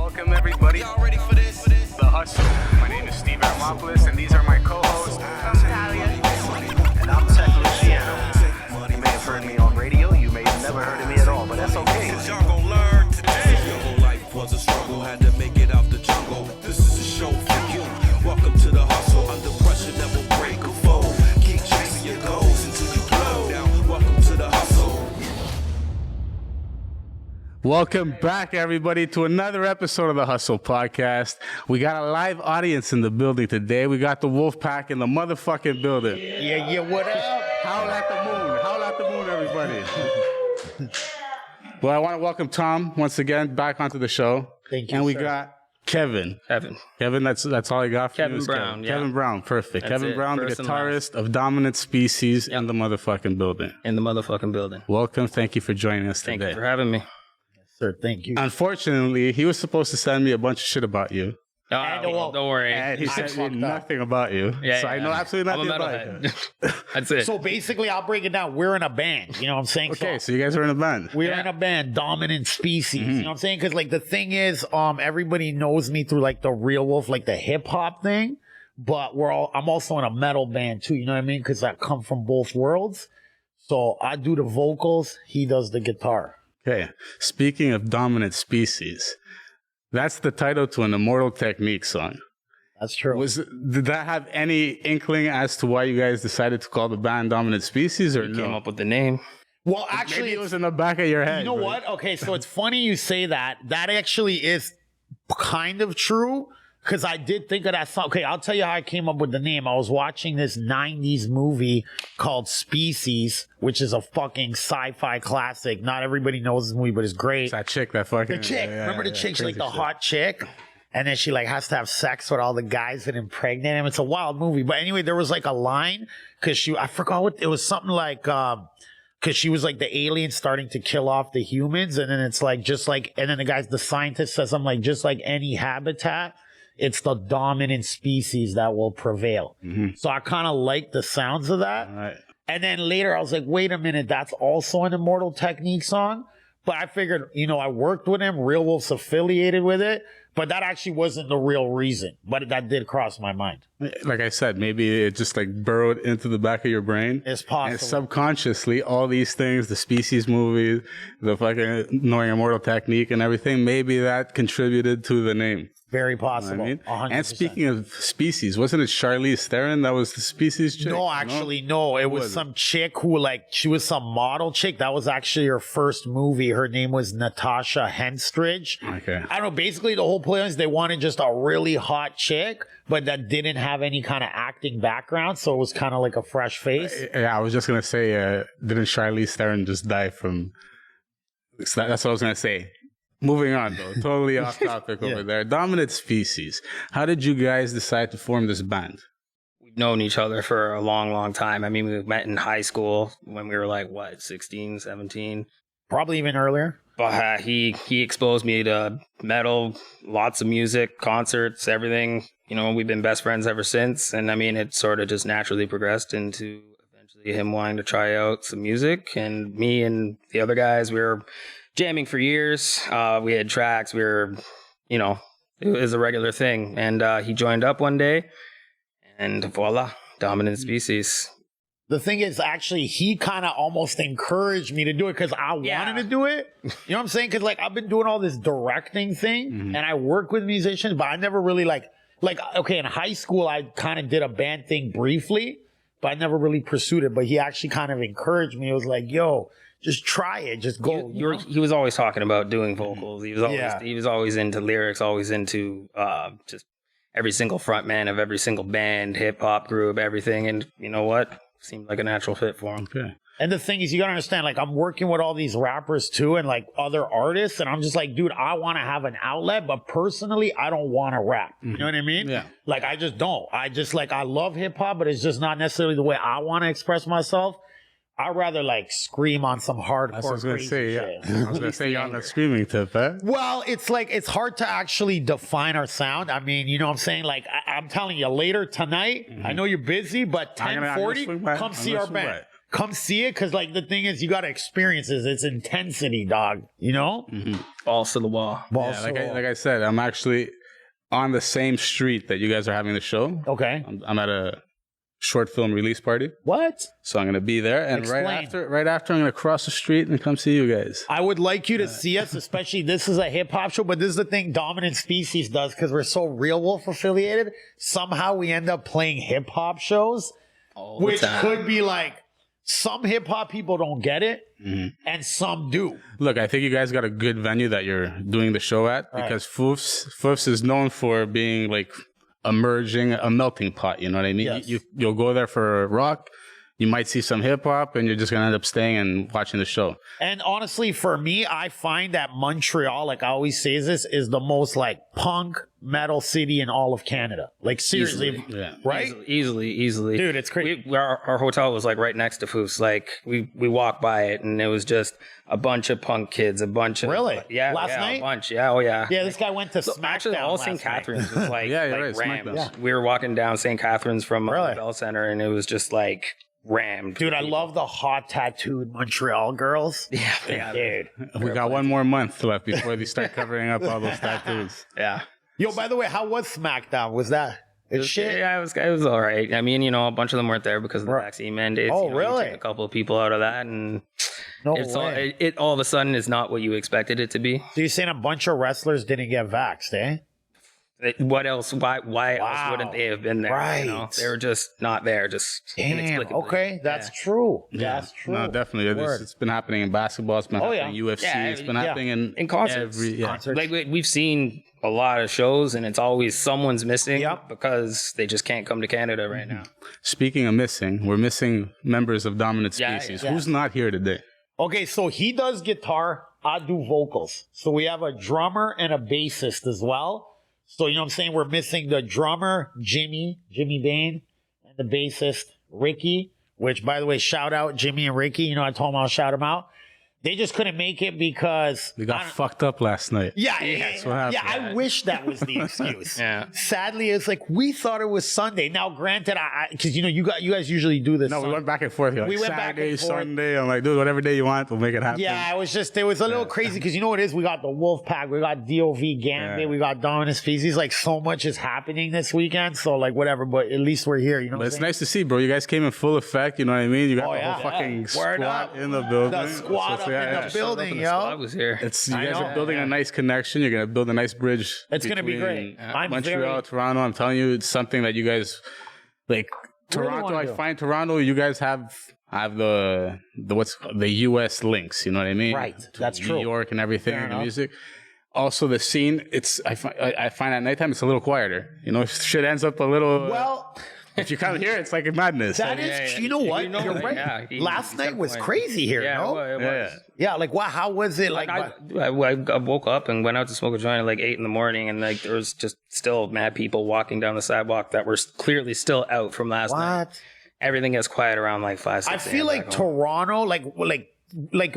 Welcome everybody. Y'all ready for this? The Hustle. My name is Steve Aramopoulos, and these are my co-hosts. I'm Talia. And I'm Tech Luciano. You may have heard me on radio, you may have never heard of me at all, but that's okay. Y'all gonna learn today. Your whole life was a struggle, had to make it out the jungle. This is a show for you. Welcome to the hustle. Under pressure, never break a fold. Keep chasing your goals until you blow. Now, welcome to the hustle. Welcome back, everybody, to another episode of the Hustle Podcast. We got a live audience in the building today. We got the Wolf Pack in the motherfucking building. Yeah, what up? Howl at the moon, everybody. Well, I want to welcome Tom once again back onto the show. Thank you, And we sir. got Kevin. Kevin, that's all I got for Kevin you. is Brown, yeah. Kevin Brown, perfect. That's Kevin it, Brown, the first and guitarist of Dominant Species in the motherfucking building. in the motherfucking building. Welcome. Thank you for joining us Thank today. you for having me. Sir, thank you. Unfortunately, he was supposed to send me a bunch of shit about you. Oh, don't worry. And he sent me fucked up. nothing about you. Yeah, so I know absolutely nothing I'm a about you. metalhead. That's it. So basically, I'll break it down. We're in a band. You know what I'm saying? Okay, so you guys are in a band. We're Yeah. in a band, Dominant Species. You know what I'm saying? Because like the thing is, everybody knows me through like the Real Wolf, like the hip hop thing. But I'm also in a metal band too. You know what I mean? Because I come from both worlds. So I do the vocals. He does the guitar. Okay, speaking of Dominant Species, that's the title to an Immortal Technique song. That's true. Did that have any inkling as to why you guys decided to call the band Dominant Species, or Came no? up with the name. Well, actually, Maybe it was in the back of your head. you know but- what? Okay, so it's funny you say that. That actually is kind of true because I did think of that song. Okay, I'll tell you how I came up with the name. I was watching this 90s movie called Species, which is a fucking sci-fi classic. Not everybody knows this movie, but it's great. It's that chick that fucking... The chick. Remember the chick? She's like crazy the shit. hot chick. And then she like has to have sex with all the guys that impregnate him. It's a wild movie. But anyway, there was like a line because I forgot what it was, something like because she was like the alien starting to kill off the humans, and then it's like and then the scientist says something like just like any habitat, it's the dominant species that will prevail. So I kind of like the sounds of that. All right. And then later I was like, wait a minute, that's also an Immortal Technique song. But I figured, I worked with him. Real Wolf's affiliated with it. But that actually wasn't the real reason. But that did cross my mind. Like I said, maybe it just like burrowed into the back of your brain. It's possible. And subconsciously, all these things, the Species movie, the fucking knowing Immortal Technique and everything, maybe that contributed to the name. Very You know possible. what I mean? 100%. And speaking of Species, wasn't it Charlize Theron that was the Species chick? No, actually, no. It was was it? some chick who, she was some model chick. That was actually her first movie. Her name was Natasha Henstridge. Okay. I don't know. Basically, the whole plan is they wanted just a really hot chick, but that didn't have any kind of acting background. So it was kind of like a fresh face. Yeah, I was just going to say, didn't Charlize Theron just die from... That's what I was going to say. Moving on, though. Totally off topic over there. Dominant Species. How did you guys decide to form this band? We've known each other for a long, long time. I mean, we met in high school when we were like, 16, 17. Probably even earlier. But he exposed me to metal, lots of music, concerts, everything. We've been best friends ever since. And I mean, it sort of just naturally progressed into eventually him wanting to try out some music. And me and the other guys, we were jamming for years. We had tracks. We were, it was a regular thing. And he joined up one day, and voila, Dominant Species. The thing is, actually, he kind of almost encouraged me to do it because I wanted to do it. You know what I'm saying? Because I've been doing all this directing thing, and I work with musicians, but I never really okay, in high school, I kind of did a band thing briefly, but I never really pursued it. But he actually kind of encouraged me. It was like, yo, just try it. Just go. He was always talking about doing vocals. He was always into lyrics, always into just every single frontman of every single band, hip hop group, everything. And you know what? Seemed like a natural fit for him. Okay. And the thing is, you gotta understand, I'm working with all these rappers too and other artists, and I'm just like, dude, I want to have an outlet, but personally, I don't want to rap. You know what I mean? Yeah. I just don't. I just I love hip hop, but it's just not necessarily the way I want to express myself. I'd rather scream on some hardcore. That's what I was going to say, yeah. shit. I was going to say you're on the screaming tip, huh? Well, it's hard to actually define our sound. I mean, you know what I'm saying? I'm telling you, later tonight, I know you're busy, but I'm gonna swing 10:40, by. come I'm see gonna our swing band. by. come see it, because like the thing is, you got to experience this. It's intensity, dog. You know, Balls to the wall. balls. Yeah, to the wall. like I said, I'm actually on the same street that you guys are having the show. Okay. I'm at a short film release party, What? so I'm gonna be there, and Explain. right after, I'm gonna cross the street and come see you guys. I would like you to see us, especially this is a hip hop show, but this is the thing Dominant Species does, because we're so Real Wolf affiliated. Somehow we end up playing hip hop shows, which could be like some hip hop people don't get it, and some do. Look, I think you guys got a good venue that you're doing the show at, because Foofs is known for being like a melting pot. You know what I mean? Yes. You'll go there for rock. You might see some hip hop, and you're just gonna end up staying and watching the show. And honestly, for me, I find that Montreal, like I always say this, is the most like punk metal city in all of Canada. Like seriously, Yeah. right? Easily. Dude, it's crazy. Our hotel was like right next to Foof's. Like we walked by it, and it was just a bunch of punk kids, a bunch of Really? last night? a bunch. Yeah, oh yeah. Yeah, this guy went to SmackDown Actually, all last St. night. Catharines was like, Yeah, you're like right, rammed. SmackDown. We were walking down St. Catharines from Really? the Bell Center, and it was just like rammed. Dude, I love the hot tattooed Montreal girls. Yeah, Dude. We got one more month left before they start covering up all those tattoos. yeah. Yo, by the way, how was SmackDown? Was that it's shit? Yeah, it was all right. I mean, a bunch of them weren't there because of the Right. vaccine mandates. Oh, you really? took a couple of people out of that, and No it's all, way. it all of a sudden is not what you expected it to be. So you're saying a bunch of wrestlers didn't get vaxxed, eh? What else? Why Wow. else wouldn't they have been there? Right. They were just not there. Just Damn. inexplicably. Okay, that's Yeah. true. That's true. No, definitely. Word. It's been happening in basketball. It's been Oh, happening in UFC. Yeah, it's been yeah. happening In concerts. Concerts. Like we've seen a lot of shows, and it's always someone's missing Yep. because they just can't come to Canada right now. Speaking of missing, we're missing members of Dominant Yeah, Species. yeah. Who's not here today? Okay, so he does guitar, I do vocals. So we have a drummer and a bassist as well. So, you know what I'm saying? We're missing the drummer, Jimmy Bain, and the bassist, Ricky, which, by the way, shout out Jimmy and Ricky. You know, I told them I'll shout them out. They just couldn't make it because We got fucked up last night. Yeah, That's what happened. yeah. I wish that was the excuse. Yeah. Sadly, it's like we thought it was Sunday. Now, granted, because you guys usually do this. No, we Sunday. went back and forth. Like We went back Saturday, and forth. Sunday. I'm like, dude, whatever day you want, we'll make it happen. Yeah, it was a little crazy because you know what it is? We got the Wolf Pack, we got DOV Gambit, Yeah. we got Dominant Species. Like so much is happening this weekend. So like whatever, but at least we're here. You know, But what it's I'm saying? nice to see, bro. You guys came in full effect. You know what I mean? You got Oh, the yeah. whole fucking Word squad up. in the building. The squad up in the building, The yo. squad was here. It's you I guys know. are building a nice connection. You're gonna build a nice bridge. It's gonna be between great. I'm Montreal, very- Toronto. I'm telling you, it's something that you guys like. Really Toronto, wanna I do. find Toronto. You guys have the the U.S. links. You know what I mean? Right. To That's New true. York and everything, Fair and the enough. music. Also, the scene. I find at nighttime it's a little quieter. You know, shit ends up a little. Well, if you come here, it's like a madness. that is, yeah. you know what? You know You're that, right. yeah. Last He's night got a was point. crazy here, Yeah, no? it was. Yeah. Yeah, like wow, how was it? Like, I woke up and went out to smoke a joint at like 8 a.m, and like there was just still mad people walking down the sidewalk that were clearly still out from last night. what? Everything gets quiet around like 5, 6 I feel like Toronto, like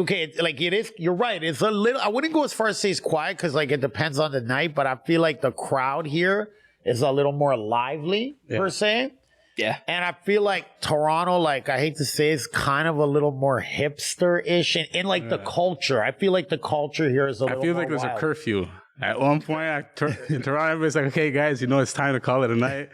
okay, like it is. You're right. It's a little. I wouldn't go as far as say it's quiet because like it depends on the night, but I feel like the crowd here is a little more lively per se. Yeah. And I feel like Toronto, like I hate to say, is kind of a little more hipster-ish in like the culture. I feel like the culture here is a I little feel more like there's wild. a curfew. At one point, in Toronto, everybody's like, okay, guys, you know, it's time to call it a night.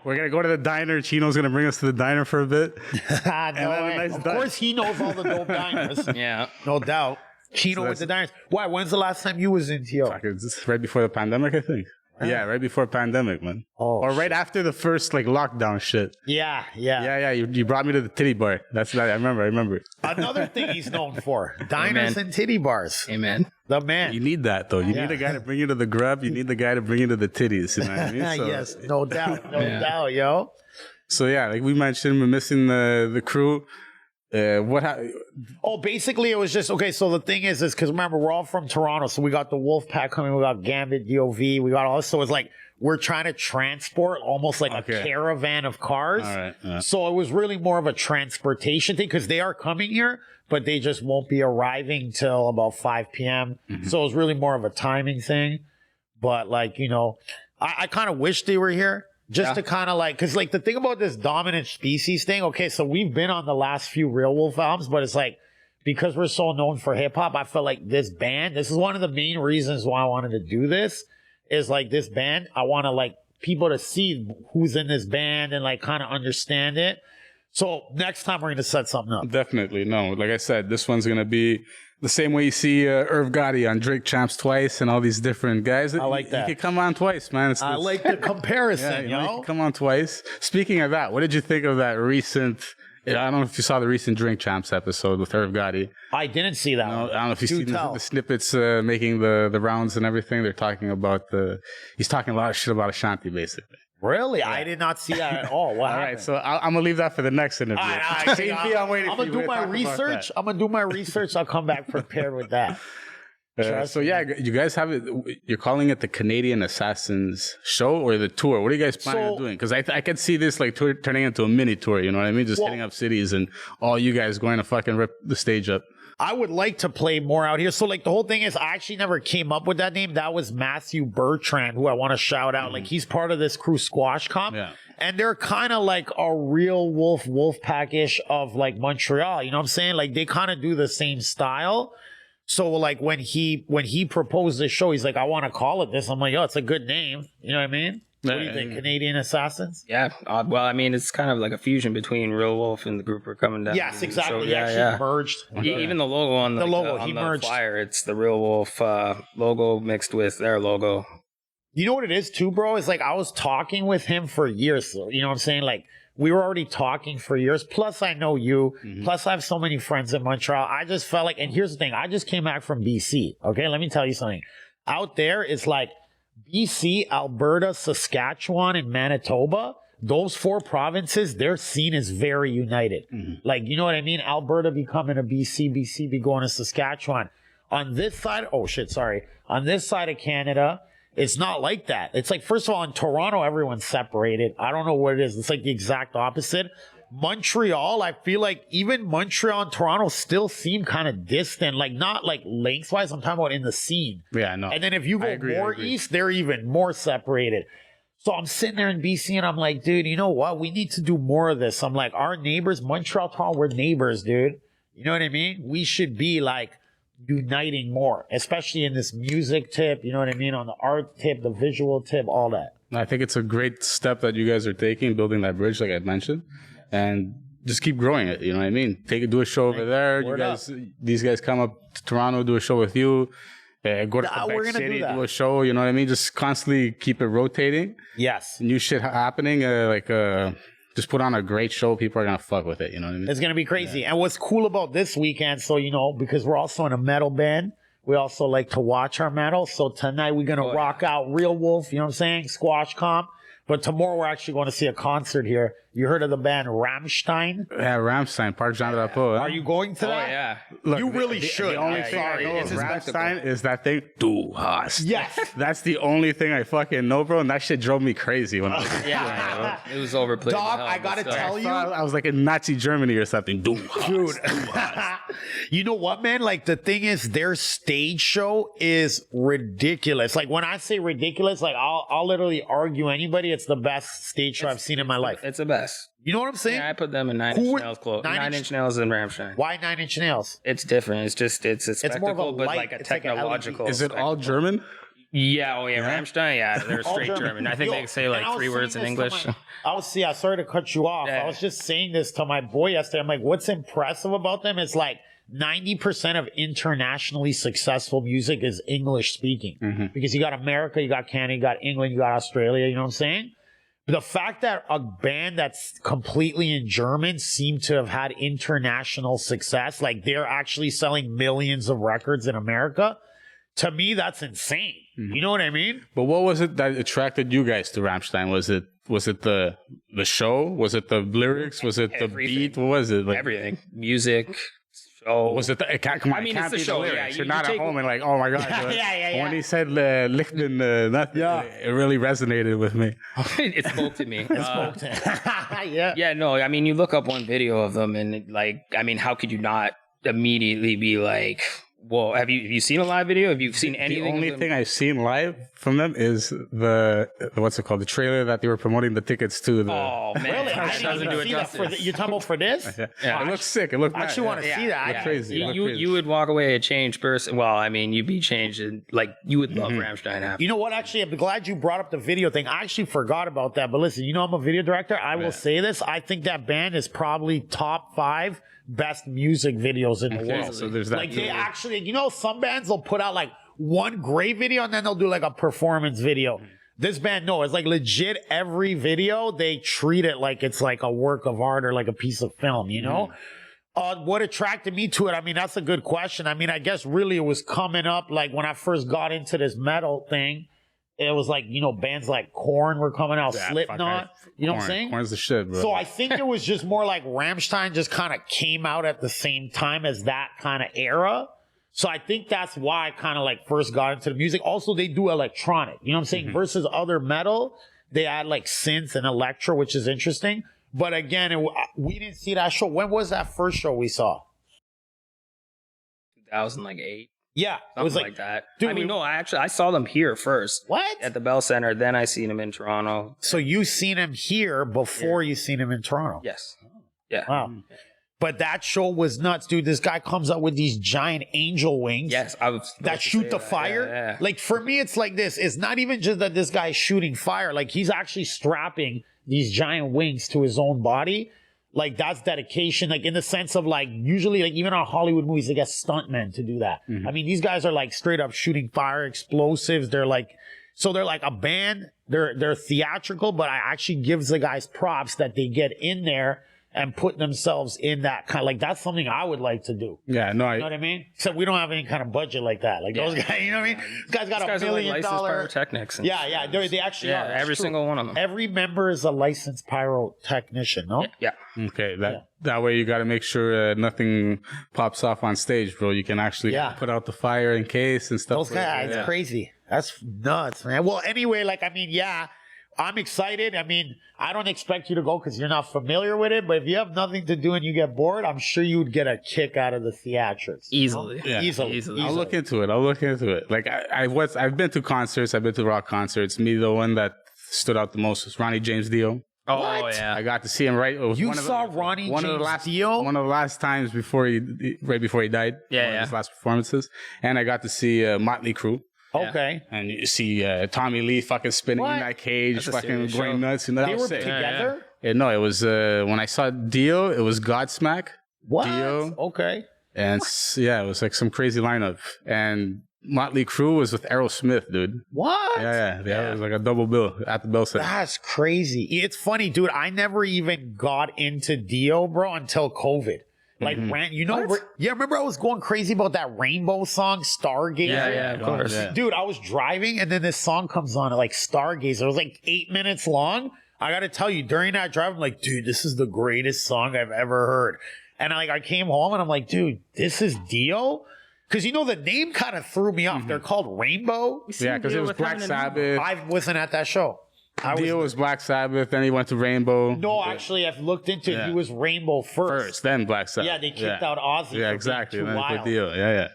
We're going to go to the diner. Chino's going to bring us to the diner for a bit. Ah, no have a way. nice Of dine. course, he knows all the dope diners. Yeah. No doubt. Chino with the diners. Why? When's the last time you was in TO? Fuck, it's just right before the pandemic, I think. Yeah, right before pandemic, man. Oh, or right after the first like lockdown shit. Yeah. Yeah, you brought me to the titty bar. That's that. I remember. Another thing he's known for: diners and titty bars. Amen. The man. You need that though. You Yeah. need a guy to bring you to the grub. You need the guy to bring you to the titties. You know what I mean? So, Yes, no doubt, no doubt, yo. So yeah, like we mentioned, we're missing the crew. Oh, basically, it was just okay. So the thing is because remember, we're all from Toronto, so we got the Wolf Pack coming, we got Gambit, DOV, we got all. So it's like we're trying to transport almost like a caravan of cars. All right. Yeah. So it was really more of a transportation thing because they are coming here, but they just won't be arriving till about 5 p.m. So it was really more of a timing thing. But like, you know, I kind of wish they were here Just to kind of like, because like the thing about this dominant species thing, okay, so we've been on the last few Real Wolf albums, but it's like, because we're so known for hip hop, I felt like this band, this is one of the main reasons why I wanted to do this, is like this band, I want to like people to see who's in this band and like kind of understand it. So next time we're going to set something up. Definitely. No, like I said, this one's going to be the same way you see Irv Gotti on Drake Champs twice and all these different guys. I like that. You could come on twice, man. I like the comparison, you could come on twice. Speaking of that, what did you think of that recent... I don't know if you saw the recent Drink Champs episode with Irv Gotti. I didn't see that. No, I don't know if you've seen the snippets making the rounds and everything. They're talking about he's talking a lot of shit about Ashanti, basically. Really? Yeah. I did not see that at all. What happened? All right, so I'm going to leave that for the next interview. I'm going to do my research. I'm going to do my research. I'll come back prepared with that. So yeah, you guys have it. You're calling it the Canadian Assassins show or the tour? What are you guys planning on doing? Because I could see this like turning into a mini tour. You know what I mean? Just hitting up cities and all you guys going to fucking rip the stage up. I would like to play more out here. So like the whole thing is, I actually never came up with that name. That was Matthew Bertrand, who I want to shout out. Like he's part of this crew Squash Comp. Yeah. And they're kind of like a Real Wolf pack-ish of like Montreal. You know what I'm saying? Like they kind of do the same style. So like when he proposed this show, he's like, I want to call it this. I'm like, oh, it's a good name. You know what I mean? What do you think? Canadian Assassins? Yeah. Well, I mean, it's kind of like a fusion between Real Wolf and the group we're coming down. Yes, exactly. So, he actually merged. Even the logo on the flyer, it's the Real Wolf logo mixed with their logo. You know what it is too, bro? It's like I was talking with him for years. So, you know what I'm saying? Like we were already talking for years. Plus, I know you. Mm-hmm. Plus, I have so many friends in Montreal. I just felt like, and here's the thing. I just came back from BC. Okay, let me tell you something. Out there, it's like BC, Alberta, Saskatchewan, and Manitoba. Those four provinces, their scene is very united. Mm-hmm. Like, you know what I mean? Alberta becoming a BC be going to Saskatchewan. On this side, on this side of Canada, it's not like that. It's like, first of all, in Toronto, everyone's separated. I don't know what it is. It's like the exact opposite. Montreal, I feel like even Montreal and Toronto still seem kind of distant. Like, not like lengthwise. I'm talking about in the scene. Yeah, I know. And then if you go more east, they're even more separated. So I'm sitting there in BC and I'm like, dude, you know what? We need to do more of this. I'm like, our neighbors, Montreal, Toronto, we're neighbors, dude. You know what I mean? We should be like uniting more, especially in this music tip, you know what I mean, on the art tip, the visual tip, all that. I think it's a great step that you guys are taking, building that bridge like I mentioned, and just keep growing it, you know what I mean? Do a show over there. These guys come up to Toronto, do a show with you, go to Quebec City, do a show, you know what I mean? Just constantly keep it rotating. Yes. New shit happening, just put on a great show. People are going to fuck with it. You know what I mean? It's going to be crazy. Yeah. And what's cool about this weekend, so, you know, because we're also in a metal band, we also like to watch our metal. So tonight we're going to rock out Real Wolf, you know what I'm saying? Squash Comp. But tomorrow we're actually going to see a concert here. You heard of the band Rammstein? Yeah, Rammstein, Park Jean Drapeau. Are you going to that? Oh, yeah. Look, you really should. The only thing I know of Rammstein is that thing, Du hast. Yes. That's the only thing I fucking know, bro. And that shit drove me crazy when I was Yeah, it was overplayed. Dog, I got to tell you. I was like in Nazi Germany or something. Du hast. Dude. You know what, man? Like, the thing is, their stage show is ridiculous. Like, when I say ridiculous, like, I'll literally argue anybody. It's the best stage show I've seen in my life. It's the best. You know what I'm saying? Yeah, I put them in 9 Inch Nails close. 9 Inch Nails and Rammstein. Why 9 Inch Nails? It's different. It's just, it's a spectacle, but like a technological. Is it all German? Yeah, Rammstein, yeah, they're straight German. I think they say like 3 words in English. Sorry to cut you off. Yeah. I was just saying this to my boy yesterday. I'm like, what's impressive about them is like 90% of internationally successful music is English speaking. Mm-hmm. Because you got America, you got Canada, you got England, you got Australia, you know what I'm saying? The fact that a band that's completely in German seemed to have had international success, like they're actually selling millions of records in America, to me, that's insane. Mm-hmm. You know what I mean? But what was it that attracted you guys to Rammstein? Was it the show? Was it the lyrics? Was it the beat? What was it? Like, everything. Music. Oh, was it? Come on, it's the show. Yeah, you're not at home and like, oh my god. Yeah. When he said Lichten, it really resonated with me. It spoke to me. Yeah. Yeah. No, I mean, you look up one video of them, and like, I mean, how could you not immediately be like, Well, have you seen a live video? Have you seen anything? The only of them? thing I've seen live from them is the what's it called? The trailer that they were promoting the tickets to. The, Oh man, Really? I that didn't doesn't even do it see that for justice. you're talking about for this? yeah. It looks sick. It looks. I actually want to see that. Look crazy. Look crazy. You would walk away a changed person. Well, I mean, you'd be changed. Like you would love Rammstein. After. You know what? Actually, I'm glad you brought up the video thing. I actually forgot about that. But listen, you know I'm a video director. I will say this. I think that band is probably top 5 best music videos in the world. So there's that. Like they actually, you know, some bands will put out like one great video and then they'll do like a performance video. This band, no, it's like legit every video, they treat it like it's like a work of art or like a piece of film, you know? What attracted me to it? I mean, that's a good question. I mean, I guess really it was coming up like when I first got into this metal thing. It was like, you know, bands like Korn were coming out, Slipknot. You know what I'm saying? Korn's the shit, bro. So I think it was just more like Rammstein just kind of came out at the same time as that kind of era. So I think that's why I kind of like first got into the music. Also, they do electronic, you know what I'm saying? Versus other metal, they add like synth and electro, which is interesting. But again, we didn't see that show. When was that first show we saw? 2008. Yeah, Something it was like that. dude, I mean, no, I saw them here first. What? At the Bell Center. Then I seen them in Toronto. So you seen him here before you seen him in Toronto? Yes. Yeah. Wow. But that show was nuts, dude. This guy comes out with these giant angel wings. Yes, I was that shoot the fire. Yeah. Like for me, it's like this. It's not even just that this guy's shooting fire. Like he's actually strapping these giant wings to his own body. Like that's dedication. Like in the sense of like usually like even on Hollywood movies, they get stuntmen to do that. I mean, these guys are like straight up shooting fire, explosives. They're like a band. They're theatrical, but I actually gives the guys props that they get in there and put themselves in that kind of like that's something I would like to do. Yeah, no, You know what I mean? Except we don't have any kind of budget like that. Like those guys, you know what I mean? These guys got These guys $1 are like million. licensed pyrotechnics. And Yeah, they actually are. That's every true. single one of them. Every member is a licensed pyrotechnician, no? Yeah. okay, that way you got to make sure nothing pops off on stage, bro. You can actually put out the fire in case and stuff. Those guys, it's crazy. That's nuts, man. Well, anyway, like, I mean, yeah, I'm excited. I mean, I don't expect you to go because you're not familiar with it, but if you have nothing to do and you get bored, I'm sure you would get a kick out of the theatrics. Easily. Yeah. Easily. I'll look into it. Like I've been to concerts. I've been to rock concerts. Me, the one that stood out the most was Ronnie James Dio. Oh, What? yeah. I got to see him right. It was You one of saw the, Ronnie one of the James last, Dio? One of the last times before right before he died. Yeah, one of yeah. his last performances, and I got to see Motley Crue. Okay. And you see Tommy Lee fucking spinning What? in that cage, That's a fucking serious going show. nuts. And that They was were sick. together? Yeah, no, it was when I saw Dio, it was Godsmack. What? Dio. Okay. And yeah, it was like some crazy lineup. And Motley Crue was with Aerosmith, dude. What? Yeah. It was like a double bill at the Bell Center. That's crazy. It's funny, dude. I never even got into Dio, bro, until COVID. Like, you know, remember I was going crazy about that Rainbow song, Stargazer? Yeah, of course. Yeah. Dude, I was driving and then this song comes on, like Stargazer. It was like 8 minutes long. I got to tell you, during that drive, I'm like, dude, this is the greatest song I've ever heard. And I came home and I'm like, dude, this is Dio? Because, you know, the name kind of threw me off. They're called Rainbow. Yeah, because it was Black Sabbath. I wasn't at that show. Dio was Black Sabbath, then he went to Rainbow. No, actually, I've looked into it. Yeah. He was Rainbow first. Then Black Sabbath. Yeah, they kicked out Ozzy. Yeah, for exactly. being And too then they wild. put Dio. Yeah.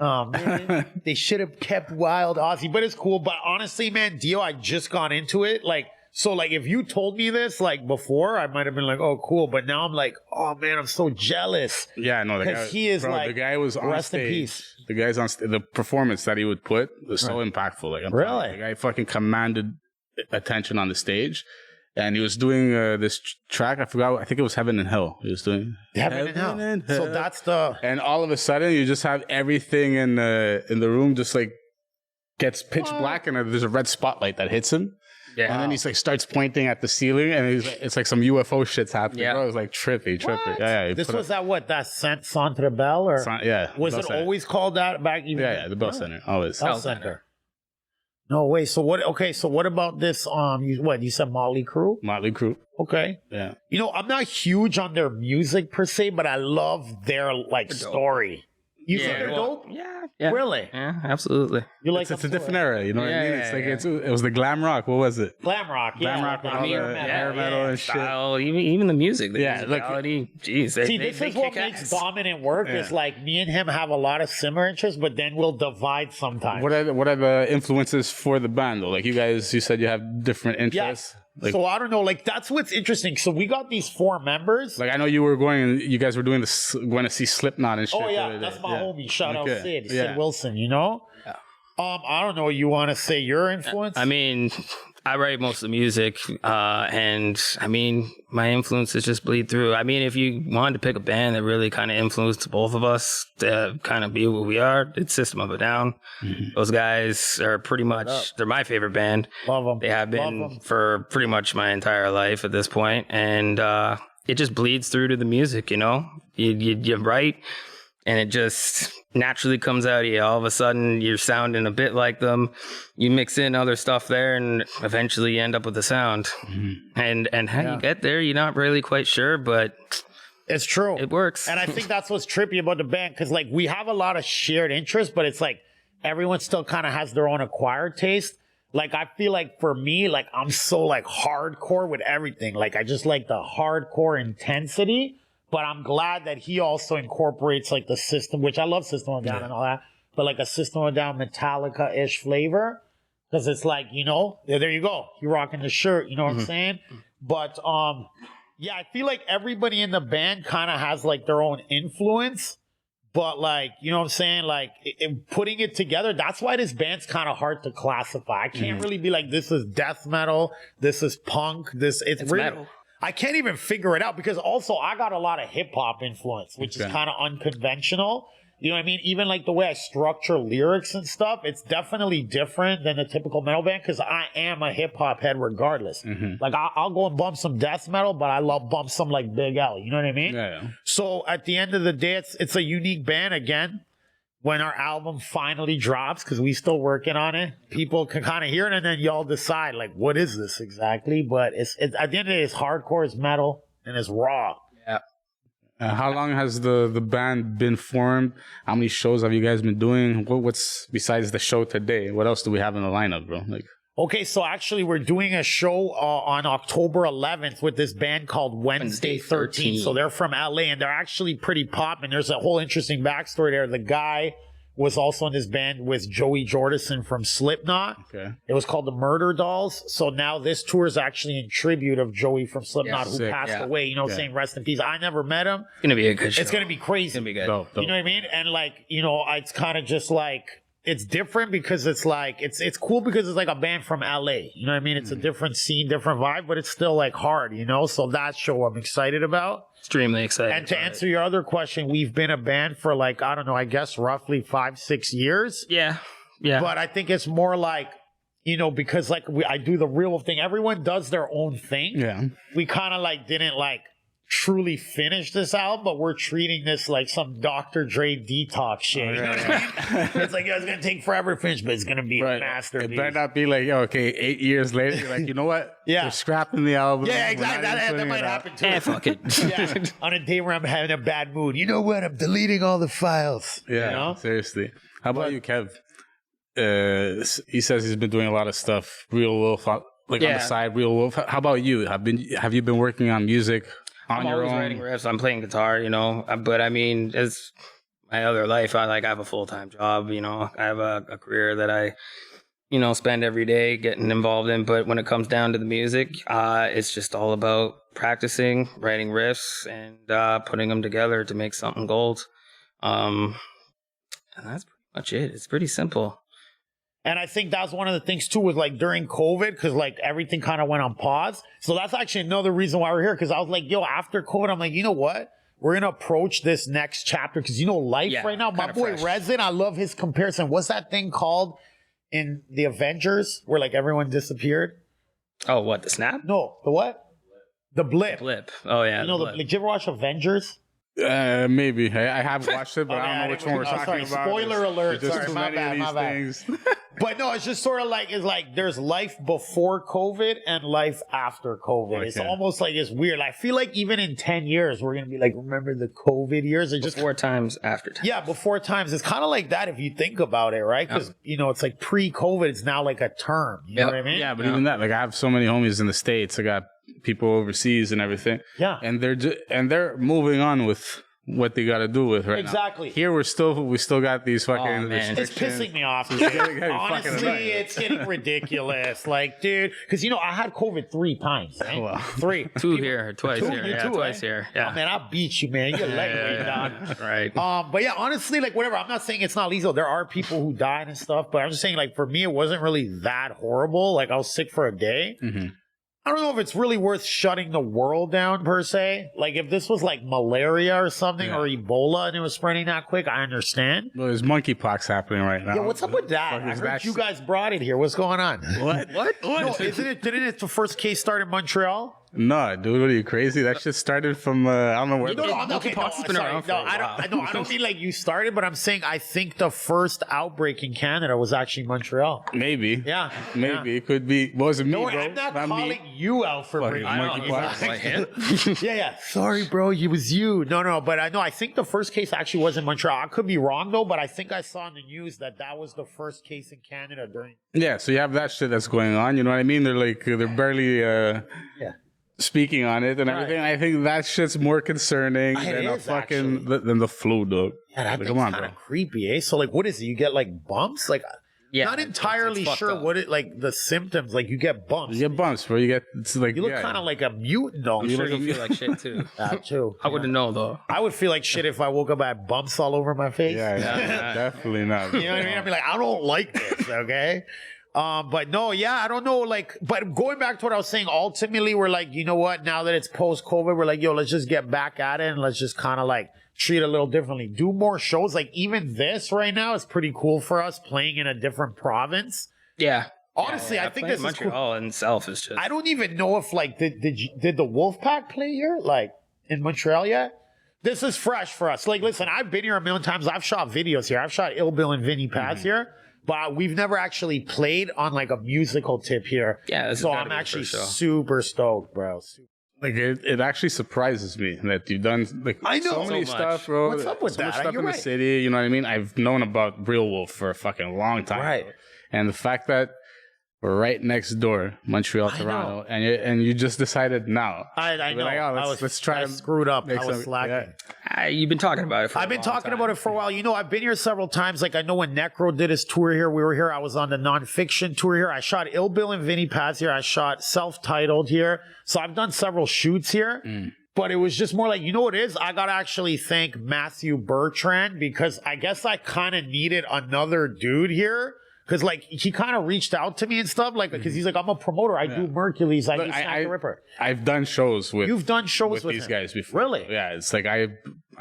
Oh, man. They should have kept Wild Ozzy, but it's cool. But honestly, man, Dio, I just got into it. Like, so like if you told me this like before, I might have been like, oh, cool. But now I'm like, oh man, I'm so jealous. Yeah, no, the guy, Because he is like, the guy was on rest in stage. peace. The guy's on the performance that he would put was so impactful. Like, I'm telling Really? you, the guy fucking commanded attention on the stage. And he was doing this track. I forgot. I think it was Heaven and Hell. He was doing Heaven and Hell. So that's the. And all of a sudden, you just have everything in the room just like gets pitch black, and there's a red spotlight that hits him. Yeah. And then he's like starts pointing at the ceiling, and it's like some UFO shit's happening. Yeah. Bro, it was like trippy. What? Yeah. he This put was that what? That Centre Bell? Or yeah. was Bell it Center. always called that back even? Yeah, the Bell Center always. Bell Bell Center. Center. No way. So what? Okay. So what about this? You said Motley Crue? Motley Crue. Okay. Yeah. You know, I'm not huge on their music per se, but I love their like story. You think they're dope? Yeah. Really? Yeah, absolutely. You like It's a them too, different era, you know what I mean? Yeah, It's like yeah. it was the glam rock. What was it? Glam rock, yeah. Glam rock with all the hair metal and shit. Style, even the music, the Yeah, look- musicality. Jeez, See, this is what makes dominant work. Is like me and him have a lot of similar interests, but then we'll divide sometimes. What are the influences for the band though? Like you said you have different interests. Yes. Like, So I don't know. Like that's what's interesting. So we got these 4 members. like I know you guys were going to see Slipknot and shit. Oh the yeah, other day. that's my homie. Shout out Okay. Sid Yeah. Wilson. You know. I don't know. You want to say your influence? I mean, I write most of the music, and I mean, my influences just bleed through. I mean, if you wanted to pick a band that really kind of influenced both of us to kind of be what we are, it's System of a Down. Those guys are pretty much, they're my favorite band. Love them. They have been for pretty much my entire life at this point, and it just bleeds through to the music. You know, you write, and it just naturally comes out of you. All of a sudden, you're sounding a bit like them. You mix in other stuff there, and eventually you end up with a sound. And how you get there, you're not really quite sure, but It's true. it works. And I think that's what's trippy about the band, because like we have a lot of shared interests, but it's like everyone still kind of has their own acquired taste. Like I feel like for me, like I'm so like hardcore with everything. Like I just like the hardcore intensity, but I'm glad that he also incorporates like the system, which I love System of a Down and all that, but like a System of a Down Metallica-ish flavor. Because it's like, you know, there you go. You're rocking the shirt, you know what I'm saying? But yeah, I feel like everybody in the band kind of has like their own influence. But like, you know what I'm saying? Like putting it together, that's why this band's kind of hard to classify. I can't really be like, this is death metal, this is punk, it's really metal. I can't even figure it out, because also I got a lot of hip hop influence, which is kind of unconventional. You know what I mean? Even like the way I structure lyrics and stuff, it's definitely different than a typical metal band, because I am a hip hop head regardless. Like I'll go and bump some death metal, but I love bump some like Big L. You know what I mean? Yeah. So at the end of the day, it's a unique band again. When our album finally drops, because we still working on it, people can kind of hear it, and then y'all decide like, what is this exactly? But it's at the end of the day, it's hardcore, it's metal, and it's raw. How long has the band been formed? How many shows have you guys been doing? What's besides the show today? What else do we have in the lineup, bro? Like, Okay, so actually we're doing a show on October 11th with this band called Wednesday 13. So they're from LA, and they're actually pretty poppin'. There's a whole interesting backstory there. The guy was also in this band with Joey Jordison from Slipknot. okay. It was called the Murder Dolls. So now this tour is actually in tribute of Joey from Slipknot, who sick. passed Yeah. away, you know, saying rest in peace. I never met him. It's going to be a good show. It's going to be crazy. It's going to be good. Dope. You know what I mean? And like, you know, it's kind of just like, it's different because it's like, it's cool because it's like a band from LA. You know what I mean? It's a different scene, different vibe, but it's still like hard, you know? So that show I'm excited about. Extremely excited. And to answer your other question, we've been a band for like, I don't know, I guess roughly 5-6 years. Yeah. But I think it's more like, you know, because like I do the real thing. Everyone does their own thing. Yeah. We kind of like didn't like truly finish this album, but we're treating this like some Dr. Dre detox shit. You know what I mean? It's like, yeah, it's going to take forever to finish, but it's going to be a masterpiece. It better not be like, okay, 8 years later, you're like, you know what? Yeah. We're scrapping the album. Yeah, We're exactly. not even That putting might it out. happen too. fuck it. Yeah. On a day where I'm having a bad mood. You know what? I'm deleting all the files. Yeah, You know? seriously. How about you, Kev? He says he's been doing a lot of stuff. Real Wolf, like on the side. Real Wolf. How about you? Have you been working on music on I'm your always own? writing riffs. I'm playing guitar, you know. But I mean, as my other life, I have a full-time job, you know. I have a career that I, you know, spend every day getting involved in. But when it comes down to the music, it's just all about practicing, writing riffs, and putting them together to make something gold. And that's pretty much it. It's pretty simple. And I think that's one of the things too, was like during COVID, because like everything kind of went on pause. So that's actually another reason why we're here. Because I was like, yo, after COVID, I'm like, you know what? We're going to approach this next chapter. Because, you know, life right now, my boy fresh. Resin, I love his comparison. What's that thing called in the Avengers where like everyone disappeared? Oh, what, the snap? No, the what? The blip. Blip. Oh, yeah. You know, the blip. did you ever watch Avengers? Maybe. I have watched it, but I don't know which one we're talking about. Spoiler alert. There's Sorry, too my many bad, of my these bad. things. But no, it's just sort of like, it's like there's life before COVID and life after COVID. It's Okay. almost like it's weird. I feel like even in 10 years, we're going to be like, remember the COVID years? It just, Before times, after times. yeah, before times. It's kind of like that if you think about it, right? Because, you know, it's like pre-COVID, it's now like a term. You know Yep. what I mean? Yeah, but even that, like I have so many homies in the States. I got people overseas and everything. Yeah. And they're moving on with what they got to do with right Exactly. now. Here we still got these fucking man. It's restrictions. pissing me off. It's getting fucking Honestly, annoying. it's getting ridiculous. Like, dude, because, you know, I had COVID 3 times. Right? Wow. 3. Two here, twice Two, here. you Yeah, too, twice eh? here. Oh, Yeah. man, I'll beat you, man. You're lightweight, dog. Right. But yeah, honestly, like whatever. I'm not saying it's not lethal. There are people who died and stuff, but I'm just saying, like, for me, it wasn't really that horrible. Like, I was sick for a day. Mhm. I don't know if it's really worth shutting the world down per se. Like, if this was like malaria or something Yeah. or Ebola and it was spreading that quick, I understand. Well, there's monkeypox happening right now. Yeah, what's up with that? Fuck I is heard that you shit? guys brought it here. What's going on? What? No, didn't it the first case start in Montreal? No, dude, what are you crazy? That shit started from I don't know where. No, I'm okay. No, Monkeypox has been sorry. around for No, a while. I don't mean like you started, but I'm saying I think the first outbreak in Canada was actually Montreal. Maybe. Yeah, Maybe yeah. it could be. Wasn't me, No, bro. I'm not me. calling you out for Fucking bringing I know, monkeypox. Like him? Yeah. Sorry, bro. It was you. No. But I know. I think the first case actually was in Montreal. I could be wrong though, but I think I saw in the news that was the first case in Canada during. Yeah, so you have that shit that's going on. You know what I mean? They're barely speaking on it and everything. I think that shit's more concerning It than a is, fucking than the flu, dog. Yeah, that Like, thing's come on, kind bro. of creepy, eh? So like, what is it? You get like bumps? Like, Yeah, not it's entirely fucked sure up. what it like the symptoms. Like, you get bumps. You get bumps, bro. You get it's like You look kind of like a mutant, though. I'm sure you feel like shit too. That too. I wouldn't know though. I would feel like shit if I woke up and had bumps all over my face. yeah, definitely not. You know what I mean? I'd be like, I don't like this, okay? But no, yeah, I don't know. Like, but going back to what I was saying, ultimately, we're like, you know what? Now that it's post-COVID, we're like, yo, let's just get back at it and let's just kind of like treat it a little differently. Do more shows. Like, even this right now is pretty cool for us playing in a different province. Yeah. Honestly, I think this is cool. Montreal in itself is just. I don't even know if like did the Wolfpack play here like in Montreal yet? This is fresh for us. Like, listen, I've been here a million times. I've shot videos here. I've shot Ill Bill and Vinny Paz here, but we've never actually played on like a musical tip here. Yeah, this so has gotta I'm be the actually first show. super stoked, bro. Like it actually surprises me that you've done like I know. so many So much. stuff, bro. What's up with so much that? stuff You're in right. the city. You know what I mean? I've known about Real Wolf for a fucking long time, Right. bro. And the fact that we're right next door, Montreal, I Toronto, and you just decided now. I Be know. like, oh, let's try I to screwed up. make I was some- slacking. You've been talking about it for I've a been long talking time. about it for a while. You know, I've been here several times. Like, I know when Necro did his tour here, we were here. I was on the nonfiction tour here. I shot Ill Bill and Vinny Paz here. I shot self-titled here. So I've done several shoots here. But it was just more like, you know what it is? I got to actually thank Matthew Bertrand because I guess I kind of needed another dude here. Because, like, he kind of reached out to me and stuff. Like, because he's like, I'm a promoter. I do Mercules. I Look, do Snack the Ripper. I've done shows with You've done shows with these him. guys before. Really? Yeah, it's like I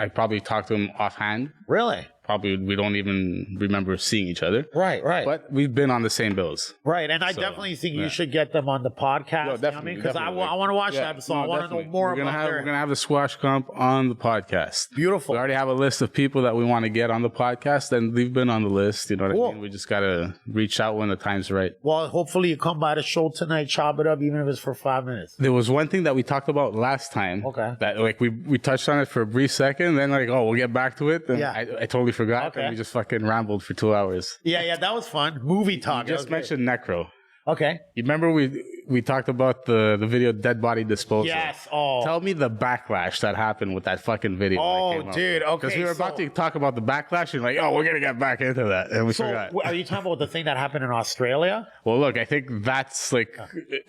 probably talked to him offhand. Really? Probably we don't even remember seeing each other. Right. But we've been on the same bills. Right, and I So, definitely think yeah. you should get them on the podcast. Yo, definitely. Because I definitely. want to watch Yeah, that episode. no, I want to know definitely. more We're gonna about have, their... We're gonna have the squash comp on the podcast. Beautiful. We already have a list of people that we want to get on the podcast, and they've been on the list. You know what Cool. I mean? We just gotta reach out when the time's right. Well, hopefully you come by the show tonight, chop it up, even if it's for 5 minutes. There was one thing that we talked about last time. Okay. That like we touched on it for a brief second, then like we'll get back to it. And Yeah. I totally forgot, Okay. and we just fucking rambled for 2 hours. Yeah, that was fun. Movie talk. You just mentioned Necro. Okay. You remember we talked about the video Dead Body Disposal? Yes. Oh. Tell me the backlash that happened with that fucking video. Oh, dude, okay, Because we were about so- to talk about the backlash, and like, oh, we're gonna get back into that, and we So, forgot. are you talking about the thing that happened in Australia? Well, look, I think that's like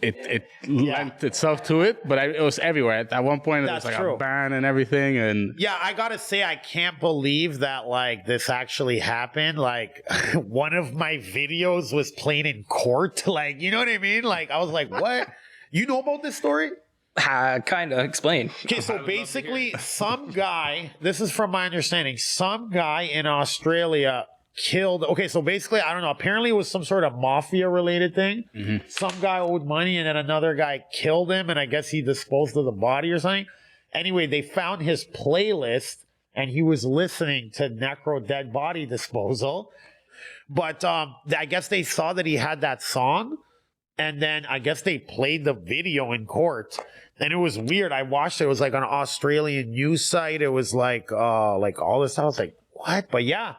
it lent itself to it, but it was everywhere. At one point, it was That's like true. a ban and everything, and Yeah, I gotta say, I can't believe that, like, this actually happened. Like, one of my videos was played in court. Like, you know what I mean? Like, I was like, what? You know about this story? Kind of explain. Okay, so basically, some guy, this is from my understanding, some guy in Australia killed. Okay, so basically, I don't know. Apparently, it was some sort of mafia related thing. Some guy owed money, and then another guy killed him, and I guess he disposed of the body or something. Anyway, they found his playlist and he was listening to Necro Dead Body Disposal. But I guess they saw that he had that song. And then I guess they played the video in court. And it was weird. I watched it. It was like an Australian news site. It was like all this. I was like, what? But yeah.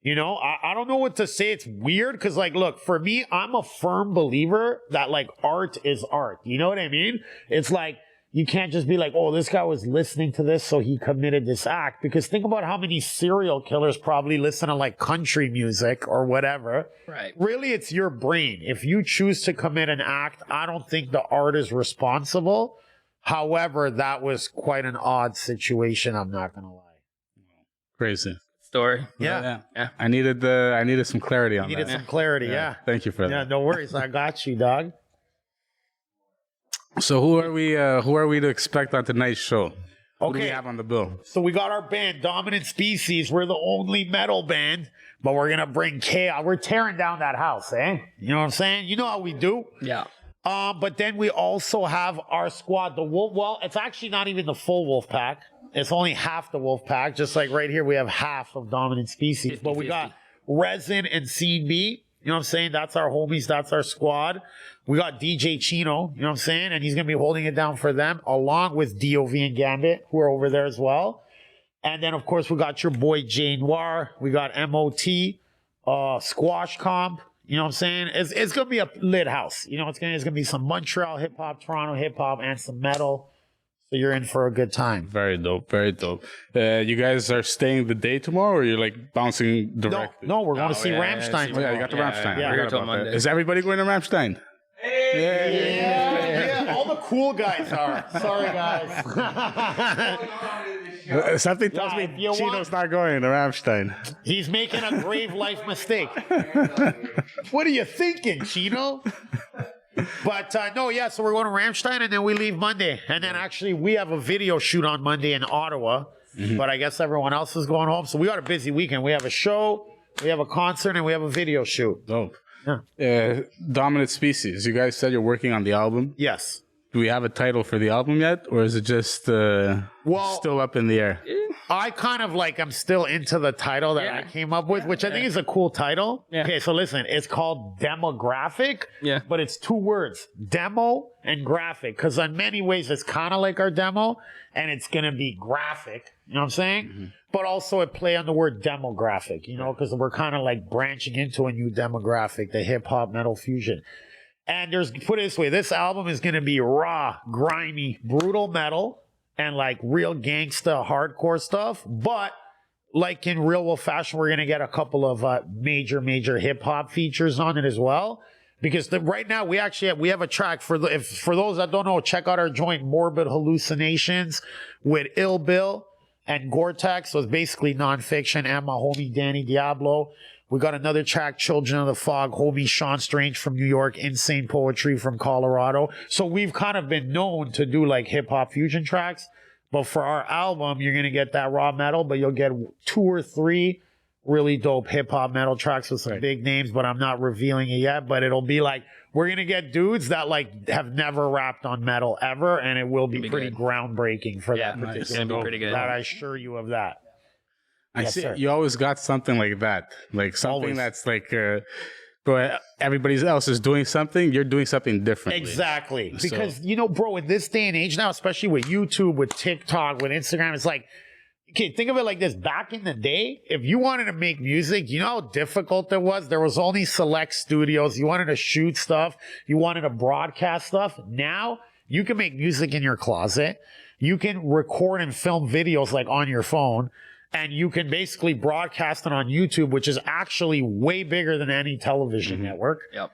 You know, I don't know what to say. It's weird because, like, look, for me, I'm a firm believer that, like, art is art. You know what I mean? It's like, you can't just be like, oh, this guy was listening to this, so he committed this act. Because think about how many serial killers probably listen to, like, country music or whatever. Right. Really, it's your brain. If you choose to commit an act, I don't think the art is responsible. However, that was quite an odd situation. I'm not going to lie. Crazy. Story. Yeah. I needed some clarity on that. Needed some clarity. Yeah. Thank you for that. Yeah, no worries. I got you, dog. So who are we to expect on tonight's show? Who do we Okay. have on the bill? So we got our band, Dominant Species. We're the only metal band, but we're going to bring chaos. We're tearing down that house, eh? You know what I'm saying? You know how we do. Yeah. But then we also have our squad, the Wolf. Well, it's actually not even the full Wolf Pack. It's only half the Wolf Pack. Just like right here, we have half of Dominant Species. But we got Resin and Scene B. You know what I'm saying? That's our homies. That's our squad. We got DJ Chino. You know what I'm saying? And he's going to be holding it down for them, along with DOV and Gambit, who are over there as well. And then, of course, we got your boy Jay Noir. We got MOT, Squash Comp. You know what I'm saying? It's going to be a lit house. You know, it's going to be some Montreal hip hop, Toronto hip hop, and some metal. So you're in for a good time. Very dope. Very dope. You guys are staying the day tomorrow, or you're like bouncing directly? No, we're going to see Rammstein. Oh, yeah, you got the Rammstein. Yeah, I we're here forgot till about that. Monday. Is everybody going to Rammstein? Yeah, all the cool guys are. Sorry, guys. Something tells Yeah, me if you Chino's not going to Rammstein. He's making a grave life mistake. What are you thinking, Chino? But no, yeah, so we're going to Rammstein and then we leave Monday. And then actually we have a video shoot on Monday in Ottawa. But I guess everyone else is going home. So we got a busy weekend. We have a show, we have a concert, and we have a video shoot. Dope. Yeah. Dominant Species. You guys said you're working on the album. Yes. Do we have a title for the album yet, or is it just still up in the air? I kind of like, I'm still into the title that I came up with, which I think is a cool title. Yeah. Okay, so listen, it's called Demographic, but it's two words, demo and graphic, because in many ways it's kind of like our demo, and it's going to be graphic, you know what I'm saying? Mm-hmm. But also it play on the word demographic, you know, because we're kind of like branching into a new demographic, the hip-hop metal fusion. And put it this way, this album is going to be raw, grimy, brutal metal, and like real gangsta hardcore stuff. But like in real wolf fashion, we're going to get a couple of major hip hop features on it as well. Because right now we have a track for those that don't know, check out our joint Morbid Hallucinations with Ill Bill and Gore-Tex. So it's basically nonfiction, and my homie Danny Diablo. We got another track, Children of the Fog, homie Sean Strange from New York, Insane Poetry from Colorado. So we've kind of been known to do like hip hop fusion tracks. But for our album, you're going to get that raw metal, but you'll get 2 or 3 really dope hip hop metal tracks with some big names, but I'm not revealing it yet. But it'll be like, we're going to get dudes that like have never rapped on metal ever. And it will be pretty groundbreaking for that particular. It's going to be pretty good. That I assure you of that. I Yes, see. sir. You always got something like that, like something Always. that's like, but everybody else is doing something. You're doing something different. Exactly. Because, you know, bro, in this day and age now, especially with YouTube, with TikTok, with Instagram, it's like, okay, think of it like this. Back in the day, if you wanted to make music, you know how difficult it was? There was only select studios. You wanted to shoot stuff. You wanted to broadcast stuff. Now, you can make music in your closet. You can record and film videos like on your phone. And you can basically broadcast it on YouTube, which is actually way bigger than any television network. Yep.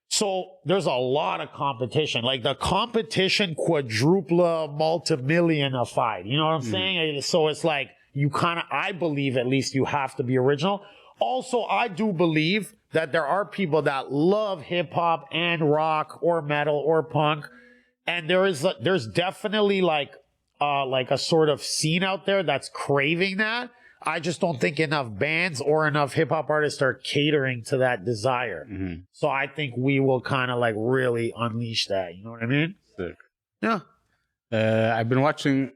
So there's a lot of competition. Like the competition quadruple multimillionified. You know what I'm saying? So it's like you kind of, I believe at least you have to be original. Also, I do believe that there are people that love hip hop and rock or metal or punk. And there's definitely like a sort of scene out there that's craving that. I just don't think enough bands or enough hip hop artists are catering to that desire. So I think we will kind of like really unleash that. You know what I mean? Sick. Yeah. I've been watching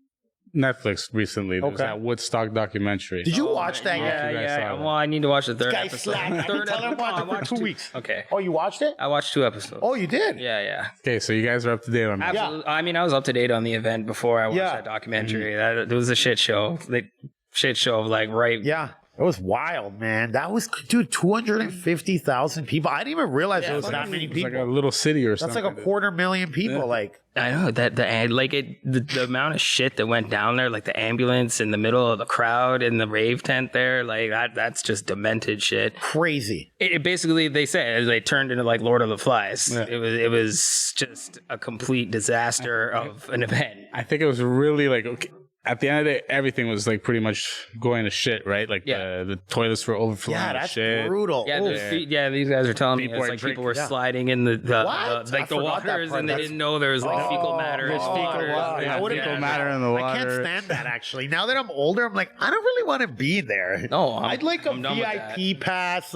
Netflix recently. There's Okay. that Woodstock documentary. Did you watch that yet? you guys saw that. Well, I need to watch the third Guy episode. slapped. I've been Third telling him episode. watch I it for watched 2 two- weeks. Okay. Oh, you watched it? I watched 2 episodes. Oh, you did? Yeah. Okay, so you guys are up to date on that. Absolutely. I mean, I was up to date on the event before I watched Yeah. that documentary. It was a shit show. Shit show of like Yeah. It was wild, man. That was, dude, 250,000 people. I didn't even realize there was that many It's like people. a little city or That's something. like a 250,000 people. Yeah. Like, I know that the amount of shit that went down there, like the ambulance in the middle of the crowd in the rave tent there, like that's just demented shit. crazy. It basically, they said they turned into like Lord of the Flies. Yeah. It was just a complete disaster of an event. I think it was really like, okay, at the end of the day, everything was like pretty much going to shit, right? Like Yeah. the toilets were overflowing Yeah, with that's shit. brutal. Yeah, Oof. these guys are telling me People it's were like people were drinking, yeah. sliding in the What? I like the forgot that waters, part. and they That's- didn't know there was like fecal matter. there's in the fecal waters. water. Yeah, I would've fecal been- matter in the I water. can't stand that, actually. Now that I'm older, I'm like, I don't really want to be there. No, I'd like a I'm done with that. VIP pass,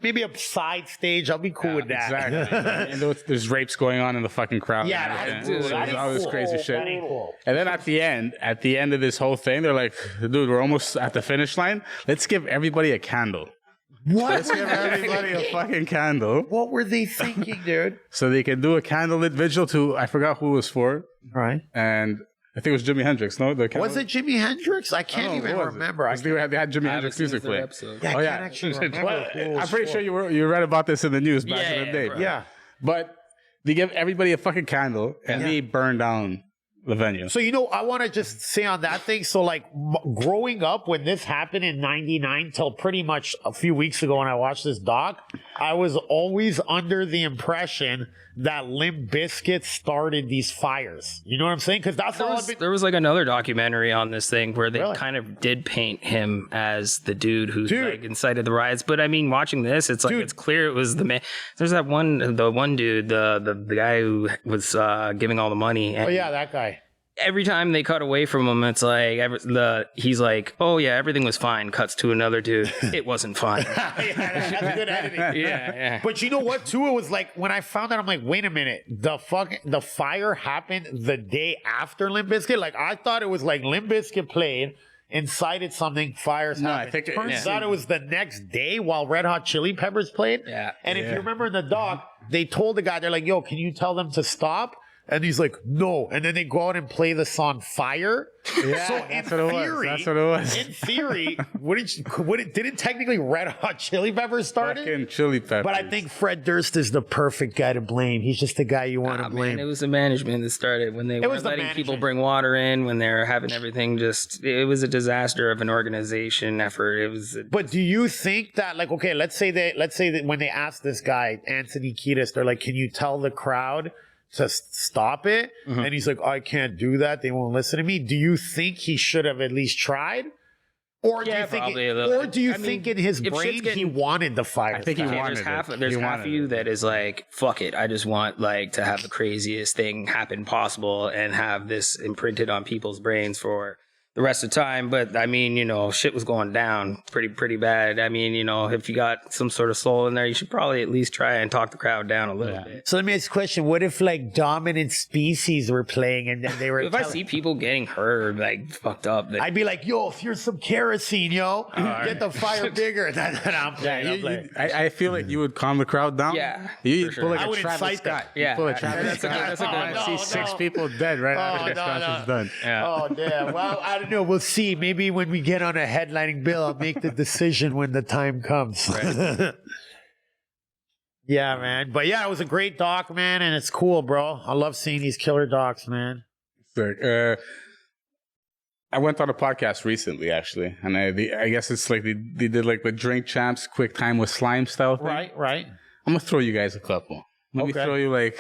maybe a side stage. I'll be cool with that. Exactly. And there's rapes going on in the fucking crowd. Yeah, and that's everything. cool. So That there's is all this cool. crazy shit. That ain't cool. And then at the end of this whole thing, they're like, dude, we're almost at the finish line. Let's give everybody a candle. What? Let's give everybody a fucking candle What were they thinking, dude? so they can do a candlelit vigil to, I forgot who it was for. Right. And I think it was Jimi Hendrix, no? The candle- Was it Jimi Hendrix? I can't Oh, even what was it? remember. I 'Cause they had Jimi I haven't Hendrix seen music the third play. episode. Yeah, I Oh, can't yeah. actually remember Well, who it was I'm pretty for. sure you read about this in the news back in the day. bro. Yeah. But they give everybody a fucking candle and they burn down the venue. So, I want to just say on that thing. So, like, growing up when this happened in 99 till pretty much a few weeks ago when I watched this doc, I was always under the impression that Limp Bizkit started these fires. You know what I'm saying? Because that's all I've been... There was like another documentary on this thing where they Really? kind of did paint him as the dude who like incited the riots. But I mean, watching this, it's like it's clear it was the man. There's the one dude, the guy who was giving all the money. And Oh, yeah, that guy. every time they cut away from him, it's like he's like, "Oh yeah, everything was fine." Cuts to another dude. It wasn't fine. Yeah, that's good editing. yeah. But you know what, too? It was like, when I found out, I'm like, wait a minute. The fire happened the day after Limp Bizkit? Like, I thought it was like Limp Bizkit played, incited something, fires No, I happened. think Turns out it was the next day while Red Hot Chili Peppers played. Yeah. And if you remember in the doc, they told the guy, they're like, yo, can you tell them to stop? And he's like, no. And then they go out and play the song Fire. Yeah, So that's in what it was. theory, That's what it was. in theory, didn't technically Red Hot Chili Peppers start it? Fucking Chili Peppers. But I think Fred Durst is the perfect guy to blame. He's just the guy you want to blame. Man, it was the management that started when they was were the letting people management. bring water in, when they were having everything it was a disaster of an organization effort. It was. But do you think that, like, okay, let's say that when they asked this guy, Anthony Kiedis, they're like, can you tell the crowd to stop it? Mm-hmm. And he's like, I can't do that. They won't listen to me. Do you think he should have at least tried? Or do Yeah, you think, probably a little. or do you I mean, think in his if brain shit's getting- he wanted the fire? I think he started? wanted There's it. half He of wanted you it. that is like, fuck it. I just want like to have the craziest thing happen possible and have this imprinted on people's brains for the rest of the time. But I mean, shit was going down pretty bad. I mean, if you got some sort of soul in there, you should probably at least try and talk the crowd down a little bit. So let me ask you a question. What if, like, Dominant Species were playing and then they were If I see people getting hurt or like fucked up, I'd be like, yo, here's some kerosene, yo. Get the fire bigger. And I'm playing. I'm playing. I feel like you would calm the crowd down. Yeah, You for sure. pull like I a would Travis incite them. Scott. Yeah. You pull a Travis That's a good- Scott. that's a good- I see no, six no. people dead right after the discussion's done. yeah. Oh, damn. Well, I don't know. We'll see. Maybe when we get on a headlining bill, I'll make the decision when the time comes. Yeah, man. But yeah, it was a great doc, man, and it's cool, bro. I love seeing these killer docs, man. Sick. I went on a podcast recently, actually, and I guess it's like they did like the Drink Champs Quick Time with Slime style thing. Right. I'm gonna throw you guys a couple. Let me Okay. throw you like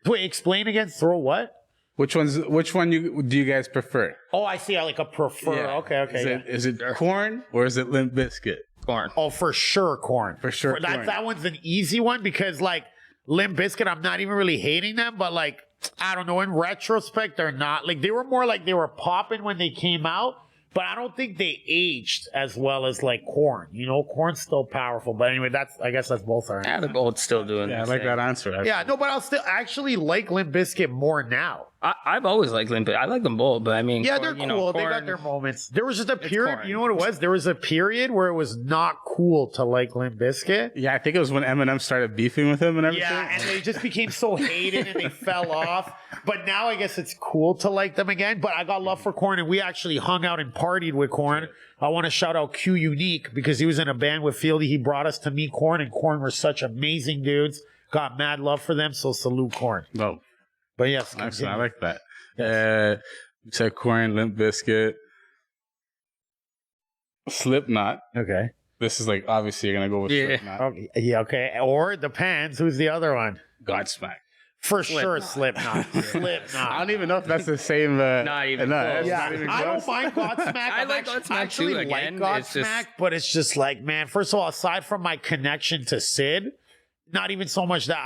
Wait, explain again. Throw what? which one do you guys prefer? Oh, I see. I like a prefer. Yeah. Okay. Is it corn or is it Limp Bizkit? Corn. Oh, for sure, corn. For sure, That corn. that one's an easy one because, like, Limp Bizkit, I'm not even really hating them, but, like, I don't know. In retrospect, they're not. Like, they were more like they were popping when they came out, but I don't think they aged as well as, like, corn. Corn's still powerful. But anyway, I guess that's both our Yeah, they're both still doing Yeah, I this like thing. that answer. Yeah, no, but I'll still actually like Limp Bizkit more now. I've always liked Limp Bizkit. I like them both, but I mean, Yeah, Korn, they're you know, cool. They got Korn- their moments. There was just a period. Korn. You know what it was? There was a period where it was not cool to like Limp Bizkit. Yeah, I think it was when Eminem started beefing with him and everything. Yeah, and they just became so hated and they fell off. But now I guess it's cool to like them again. But I got love for Korn, and we actually hung out and partied with Korn. I want to shout out Q Unique because he was in a band with Fieldy. He brought us to meet Korn, and Korn were such amazing dudes. Got mad love for them, so salute Korn. No, But yes, excellent. I continue. like that. You said Korn, Limp Bizkit, Slipknot. Okay. This is like obviously you're gonna go with Slipknot. Okay. Yeah. Okay. Or it depends. Who's the other one? Godsmack. For sure, Slipknot. Slipknot. I don't even know if that's the same. Not even close. it's Yeah, not even I close. don't mind Godsmack. I like Godsmack I actually too, like again. Godsmack, It's just- but it's just like, man, first of all, aside from my connection to Sid, not even so much that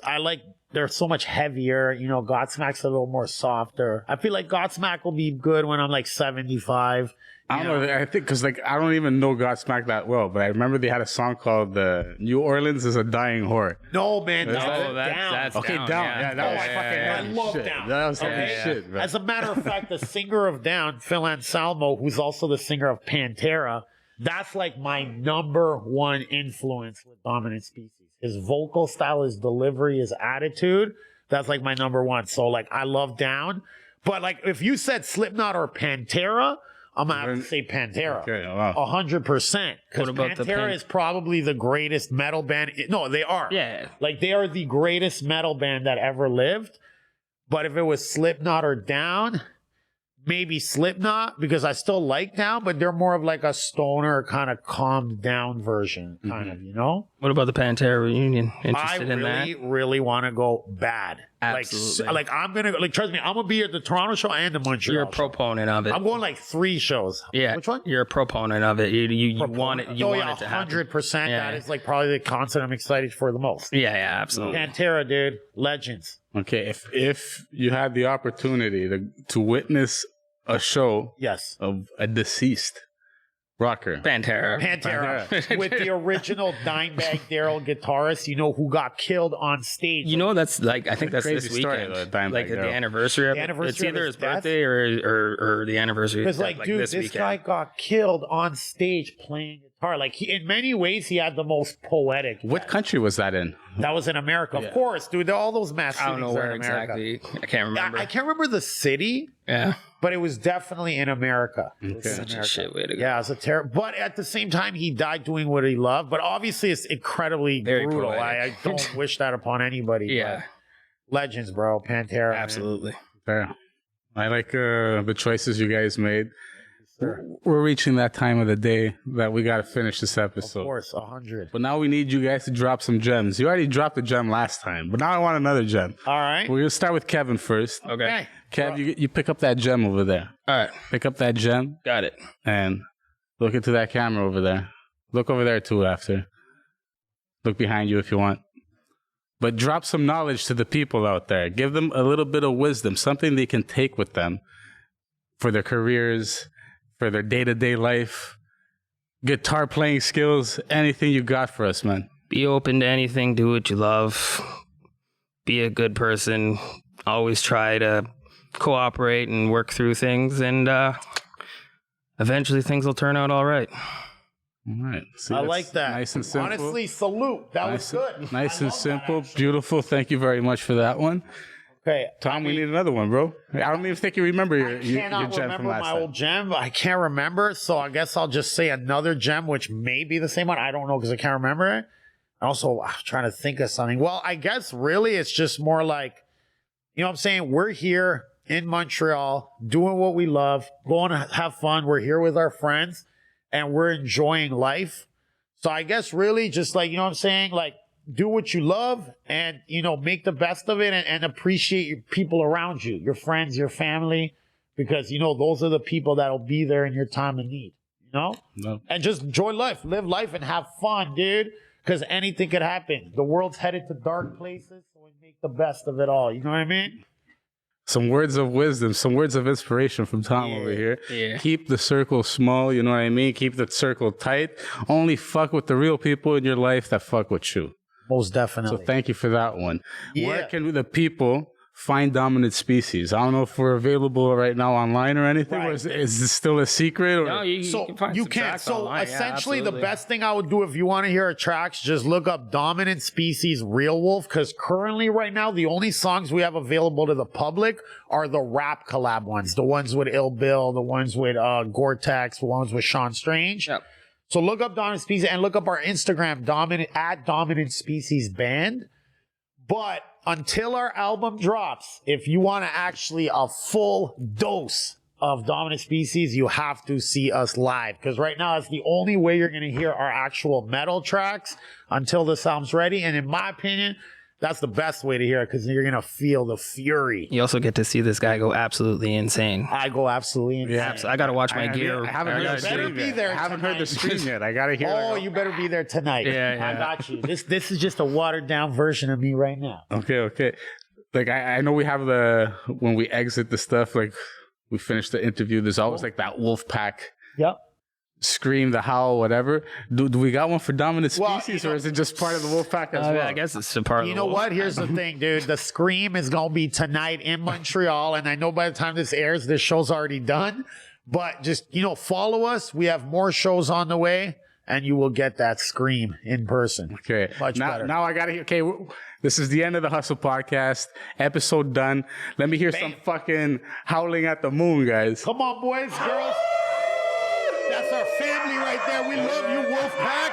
I like, they're so much heavier. You know, Godsmack's a little more softer. I feel like Godsmack will be good when I'm like 75. I don't know. I think because like I don't even know Godsmack that well, but I remember they had a song called "New Orleans is a Dying Whore." No, man, Is that's that- down. that's Okay, down, down. yeah. Yeah, that was Oh, fucking. I love shit. Down. That was fucking Okay. shit, bro. As a matter of fact, the singer of Down, Phil Anselmo, who's also the singer of Pantera, that's like my number one influence with Dominant Species. His vocal style, his delivery, his attitude, that's like my number one. So like I love Down. But like if you said Slipknot or Pantera, I'm gonna have to say Pantera. Okay, wow. 100%. Because What about the Pantera is probably the greatest metal band. No, they are. Yeah. Like they are the greatest metal band that ever lived. But if it was Slipknot or Down, maybe Slipknot because I still like Down, but they're more of like a stoner kind of calmed down version, kind of, you know? What about the Pantera reunion? I Interested in that? really want to go bad. Absolutely. Like I'm gonna like trust me, I'm gonna be at the Toronto show and the Montreal. You're a show. proponent of it. I'm going like 3 shows. Yeah. Which one? You're a proponent of it. You want it. You oh, want yeah, it to happen. 100%. Yeah. That is like probably the concert I'm excited for the most. Yeah, yeah, absolutely. Pantera, dude, legends. Okay, if you had the opportunity to witness a show Yes. of a deceased rocker, Pantera. Pantera with the original Dimebag Daryl guitarist, you know, who got killed on stage. You know, that's like I think that's Crazy this story, weekend, though, Dimebag like the Darrell. anniversary of The it. anniversary It's of either his his death? birthday or the anniversary. of because his like, death, dude, this this weekend. guy got killed on stage playing guitar. Like in many ways, he had the most poetic. what country was that in? That was in America, Yeah. of course, dude. All those mass I don't shootings know are where in America. exactly. I can't remember. I can't remember the city, Yeah, but it was definitely in America. It was in such a America. shit way to go. Yeah, it's a terrible. But at the same time, he died doing what he loved. But obviously, it's incredibly Very brutal. I poetic. don't wish that upon anybody. Yeah, but legends, bro. Pantera, man. absolutely. Fair. I like the choices you guys made. Sure. We're reaching that time of the day that we got to finish this Of episode. course, 100. But now we need you guys to drop some gems. You already dropped a gem last time, but now I want another gem. All right. We're going to start with Kevin first. Okay. Okay. Kev, you pick up that gem over there. All right. Pick up that gem Got it. and look into that camera over there. Look over there too after. Look behind you if you want. But drop some knowledge to the people out there. Give them a little bit of wisdom, something they can take with them for their careers, for their day-to-day life, guitar playing skills, anything you got for us, man. Be open to anything. Do what you love. Be a good person. Always try to cooperate and work through things, and eventually things will turn out all right. All right. See, I that's like that. Nice and simple. Honestly, salute. That nice, was good. Nice I and love that, simple. actually. Beautiful. Thank you very much for that one. Okay. Tom, we need another one, bro. I don't even think you remember your Cannot gem remember from last my time. old gem. I can't remember, so I guess I'll just say another gem, which may be the same one. I don't know because I can't remember it. Also, I'm trying to think of something. Well, I guess really it's just more like, you know what I'm saying? We're here in Montreal doing what we love, going to have fun. We're here with our friends and we're enjoying life. So I guess really just like, you know what I'm saying? Like, do what you love and, you know, make the best of it and appreciate your people around you, your friends, your family, because, you know, those are the people that'll be there in your time of need, you know? No. And just enjoy life, live life and have fun, dude, because anything could happen. The world's headed to dark places, so we make the best of it all. You know what I mean? Some words of wisdom, some words of inspiration from Tom over here. Yeah. Keep the circle small, you know what I mean? Keep the circle tight. Only fuck with the real people in your life that fuck with you. Most definitely. So thank you for that one. Yeah. Where can the people find Dominant Species. I don't know if we're available right now online or anything. Right. Or is this still a secret? Or? No, you can find you some can. tracks So online. Yeah, essentially, the absolutely. best thing I would do if you want to hear our tracks, just look up Dominant Species Real Wolf, because currently, right now, the only songs we have available to the public are the rap collab ones, the ones with Ill Bill, the ones with Gore-Tex, the ones with Sean Strange. Yep. So look up Dominant Species and look up our Instagram, Dominant Species Band. But until our album drops, if you want to actually a full dose of Dominant Species, you have to see us live. Because right now, it's the only way you're going to hear our actual metal tracks until this album's ready. And in my opinion, that's the best way to hear it because you're going to feel the fury. You also get to see this guy go absolutely insane. I go absolutely insane. Yeah, I got to watch my gear. I haven't heard the better scream be yet. there I haven't heard the tonight. scream yet. I gotta hear. Oh, you better be there tonight. Yeah, I yeah. got you. This is just a watered down version of me right now. Okay. Like I know we have when we exit the stuff, like we finish the interview, there's always like that wolf pack Yep. scream, the howl, whatever. Do we got one for Dominant Well, Species, you know- or is it just part of the wolf pack as well? I guess it's a part of You the know wolf. what? Here's the thing, dude. The Scream is going to be tonight in Montreal. And I know by the time this airs, this show's already done. But just, follow us. We have more shows on the way. And you will get that Scream in person. Okay. Much better. Now I gotta hear. Okay, this is the end of the Hustle Podcast. Episode done. Let me hear some fucking howling at the moon, guys. Come on, boys, girls. That's our family right there. We love you, Wolfpack.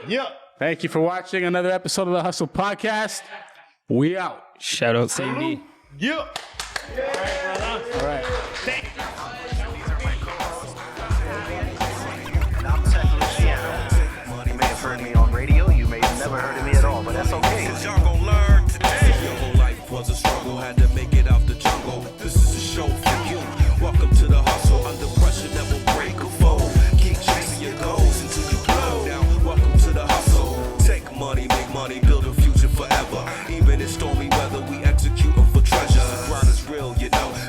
Yep. Thank you for watching another episode of the Hustle Podcast. We out. Shout out CB. Yep. All right, brother. All right. Thank you. These are my co-hosts, and I'm Tech Luciano. You may have heard me on radio. You may have never heard of me at all, but that's okay. Cause y'all gon' learn today. Your whole life was a struggle, had to make it out the jungle. This is a show for you. Welcome to the hustle. Under pressure, never break a fold. Keep chasing your goals until you blow down. Welcome to the hustle. Take money, make money, build a future forever. Even in stormy weather, we execute for treasure. The grind is real,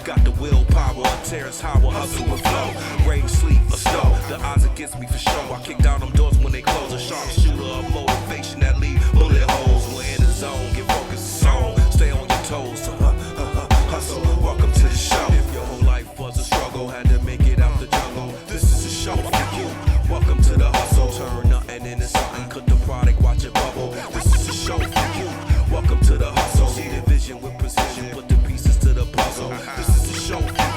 got the willpower. Terrence Howard, hustle and flow. Rain, sleet, or snow. The odds against me for sure. I kick down them doors when they close. A sharp shooter of motivation that leave bullet holes. We're in the zone, get focused, zone. Stay on your toes. Hustle, welcome to the show. If your whole life was a struggle, had to make it out the jungle. This is a show for you. Welcome to the hustle. Turn nothing into something. Cut the product, watch it bubble. This is a show for you. Welcome to the hustle. See the vision with precision. Put the pieces to the puzzle. This is a show for you.